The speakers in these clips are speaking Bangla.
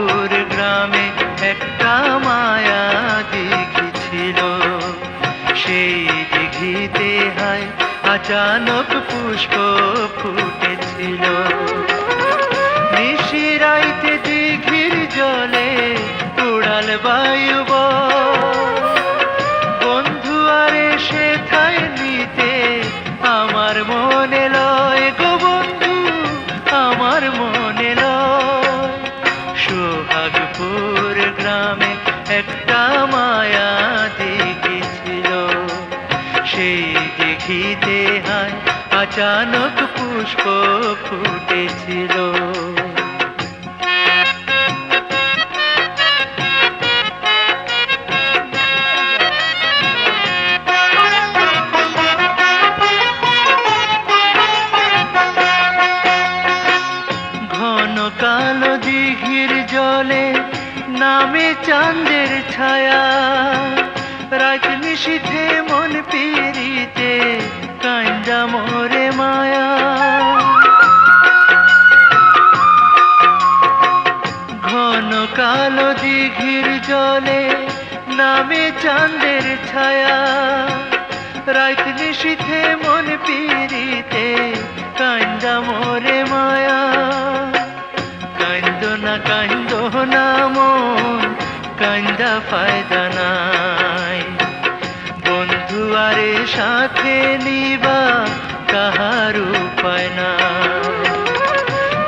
সোহাগপুর গ্রামে একটা মায়া দিঘি ছিল। সেই দিঘিতে হায় আচানক পুষ্প ফুটেছিল। নিশিরাইতে দিঘির জলে উড়াল বায়ু, বন্ধু আর এসে ঠাই নিতে আমার মনে লয় গো বন্ধু, আমার মনে লয়। সোহাগপুর গ্রামে একটা মায়া দিঘি ছিল। সেই দিঘিতে হায় আচানক পুষ্প ফুটেছিল। ঘন কালো দিঘির জলে নামে চাঁদের ছায়া, রাত নিশীথে মন পিরিতে কান্দা মোরে মায়া। ঘন কালো দিঘির জলে নামে চাঁদের ছায়া, রাত নিশীথে মন পিরিতে কান্দা মোরে মায়া। কান্দো না মন, কান্দা ফায়দা নাই। বন্ধু আরে সাথে নিবা কাহার উপায় নাই।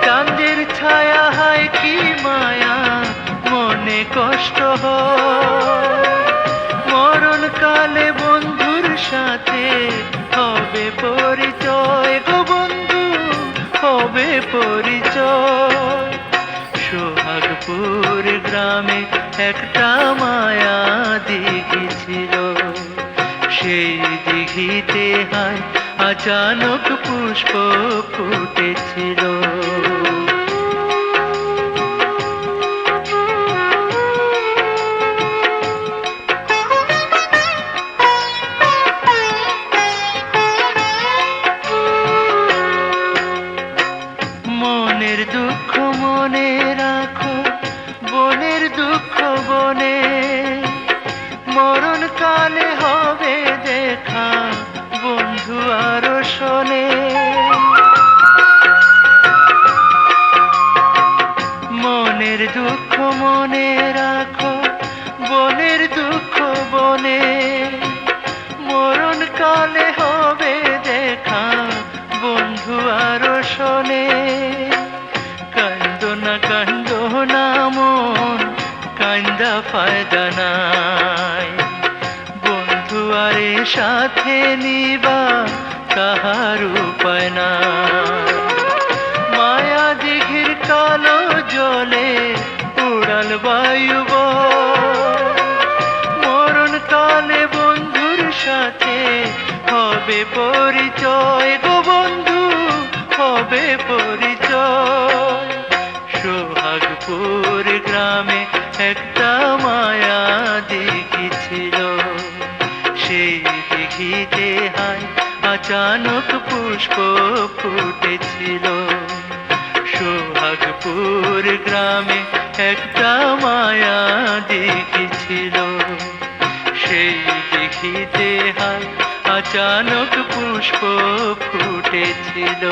চাঁদের ছায়া হায় কি মায়া, মনে কষ্ট হয়। মরণ কালে বন্ধুর সাথে হবে পরিচয় গো বন্ধু, হবে পরিচয়। সোহাগপুর গ্রামে একটা মায়া দিঘি ছিল। সেই দিঘিতে হায় আচানক পুষ্প ফুটেছিল। মনের দুঃখ মনে রাখো, বনের দুঃখ বনে। মরণ কালে হবে দেখা বন্ধু আরো শোনে। মনের দুঃখ মনে রাখো, বনের দুঃখ বনে। মরণ কালে হবে দেখা বন্ধু আরো শোনে। কান্দো না মন, কান্দা ফায়দা নাই। বন্ধু আরে সাথে নিবা কাহার উপায় নাই। মায়া দিঘির কালো জলে উড়াল বায়ু, মরণ কালে বন্ধুর সাথে হবে পরিচয় গো বন্ধু, হবে পরিচয়। সোহাগপুর গ্রামে একটা মায়া দিঘি ছিল। সেই দিঘিতে হায় আচানক পুষ্প ফুটেছিল। সোহাগপুর গ্রামে একটা মায়া দিঘি ছিল। সেই দিঘিতে হায় আচানক পুষ্প ফুটেছিল।